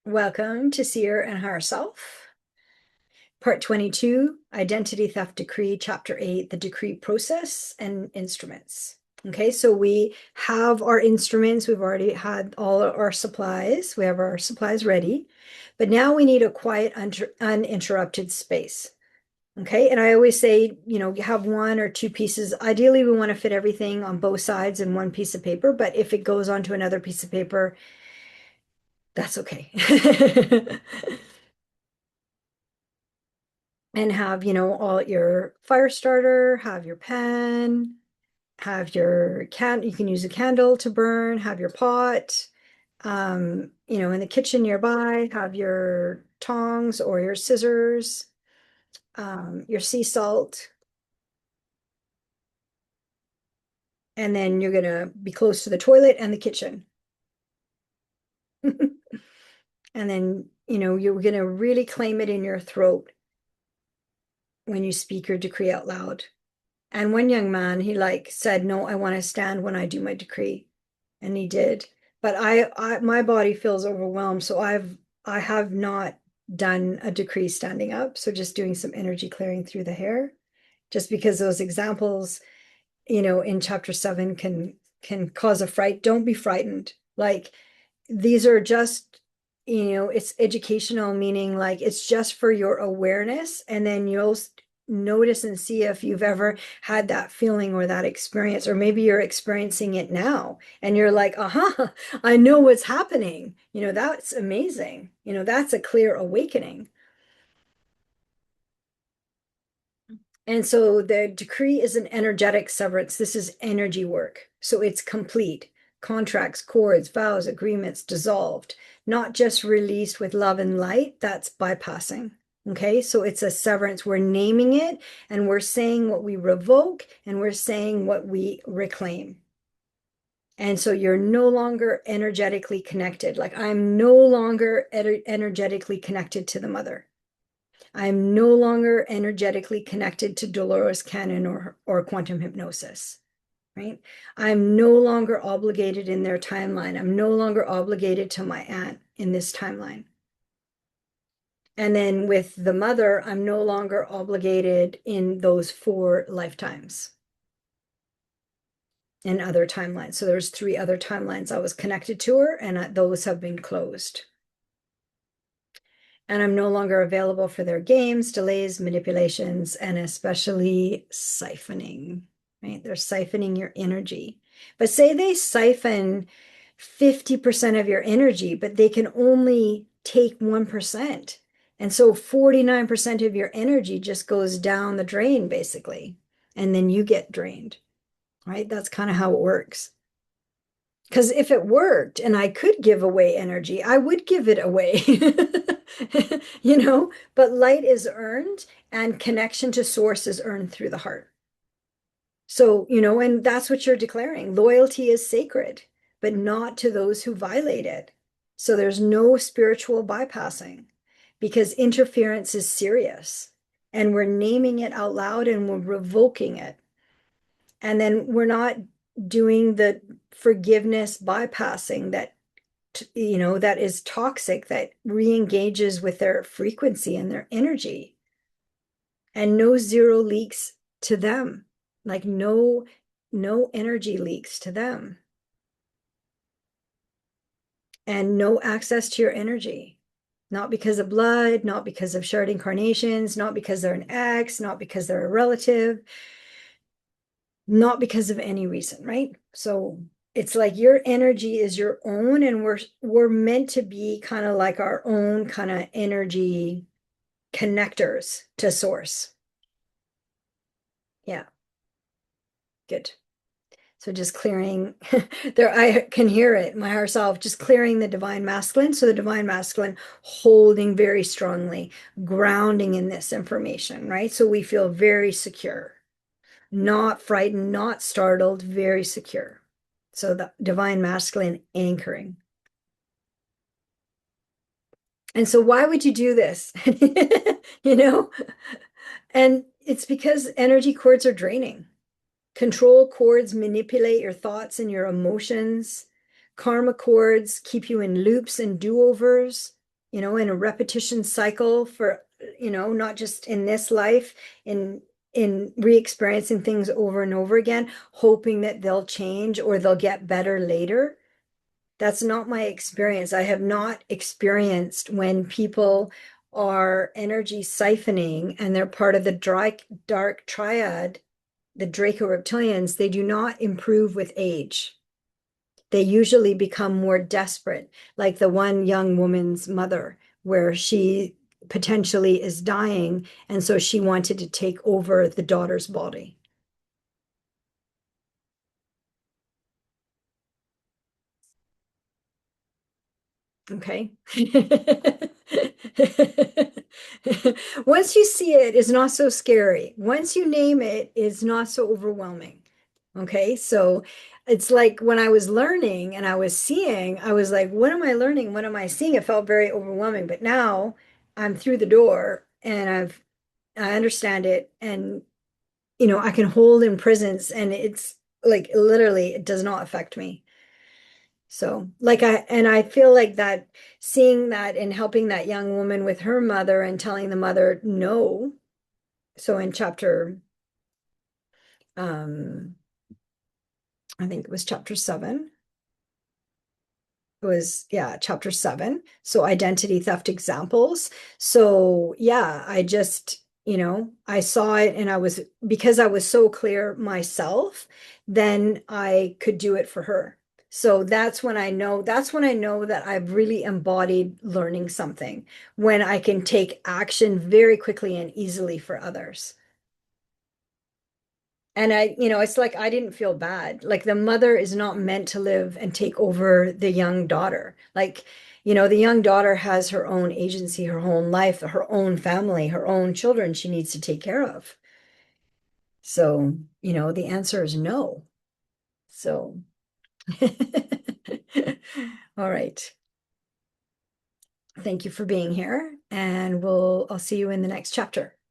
Welcome to Seer and Higher Self, Part 22, Identity Theft Decree, Chapter 8, the Decree Process and Instruments. Okay, so we have our instruments. We've already had all our supplies. We have our supplies ready, but now we need a quiet, uninterrupted space. Okay, and I always say, you have one or two pieces. Ideally, we want to fit everything on both sides in one piece of paper, but if it goes onto another piece of paper, that's okay. And have, all your fire starter, have your pen, have your you can use a candle to burn, have your pot, in the kitchen nearby, have your tongs or your scissors, your sea salt, and then you're gonna be close to the toilet and the kitchen. And then, you're gonna really claim it in your throat when you speak your decree out loud. And one young man, he said, "No, I want to stand when I do my decree." And he did. But my body feels overwhelmed, so I have not done a decree standing up. So just doing some energy clearing through the hair, just because those examples, in chapter 7 can cause a fright. Don't be frightened. Like these are just, it's educational, meaning like it's just for your awareness, and then you'll notice and see if you've ever had that feeling or that experience, or maybe you're experiencing it now and you're like, aha, I know what's happening. That's amazing. That's a clear awakening. And so the decree is an energetic severance. This is energy work. So it's complete. Contracts, cords, vows, agreements dissolved, not just released with love and light. That's bypassing. Okay, so it's a severance. We're naming it and we're saying what we revoke and we're saying what we reclaim. And so you're no longer energetically connected. Like I'm no longer energetically connected to the mother. I'm no longer energetically connected to Dolores Cannon or quantum hypnosis, right? I'm no longer obligated in their timeline. I'm no longer obligated to my aunt in this timeline. And then with the mother, I'm no longer obligated in those 4 lifetimes in other timelines. So there's 3 other timelines I was connected to her, and those have been closed. And I'm no longer available for their games, delays, manipulations, and especially siphoning, right? They're siphoning your energy. But say they siphon 50% of your energy, but they can only take 1%. And so 49% of your energy just goes down the drain, basically. And then you get drained, right? That's kind of how it works. Because if it worked and I could give away energy, I would give it away. But light is earned and connection to source is earned through the heart. So, and that's what you're declaring. Loyalty is sacred, but not to those who violate it. So there's no spiritual bypassing because interference is serious and we're naming it out loud and we're revoking it. And then we're not doing the forgiveness bypassing that that is toxic, that re-engages with their frequency and their energy. And no zero leaks to them. Like no energy leaks to them. And no access to your energy. Not because of blood, not because of shared incarnations, not because they're an ex, not because they're a relative, not because of any reason, right? So it's like your energy is your own, and we're meant to be kind of like our own kind of energy connectors to source. Yeah, good. So just clearing there, I can hear it, my higher self, just clearing the divine masculine. So the divine masculine holding very strongly, grounding in this information, right? So we feel very secure, not frightened, not startled, very secure. So the divine masculine anchoring. And so why would you do this? You know? And it's because energy cords are draining. Control cords manipulate your thoughts and your emotions. Karma cords keep you in loops and do-overs. in a repetition cycle for, not just in this life, in re-experiencing things over and over again, hoping that they'll change or they'll get better later. That's not my experience. I have not experienced when people are energy siphoning and they're part of the dark triad, the Draco reptilians, they do not improve with age. They usually become more desperate, like the one young woman's mother, where she potentially is dying, and so she wanted to take over the daughter's body. Okay. Once you see it, it's not so scary. Once you name it, it's not so overwhelming. Okay. So it's like when I was learning and I was seeing, I was like, what am I learning? What am I seeing? It felt very overwhelming. But now I'm through the door and I understand it, and I can hold in presence, and it's like literally it does not affect me. So, like, I feel like that, seeing that and helping that young woman with her mother and telling the mother no. So in chapter, um, I think it was chapter 7. It was, yeah, chapter 7. So identity theft examples. So yeah, I just, I saw it, and because I was so clear myself, then I could do it for her. So that's when I know that I've really embodied learning something, when I can take action very quickly and easily for others. And it's like I didn't feel bad. Like the mother is not meant to live and take over the young daughter. Like, the young daughter has her own agency, her own life, her own family, her own children she needs to take care of. So, the answer is no. So, all right. Thank you for being here, and I'll see you in the next chapter.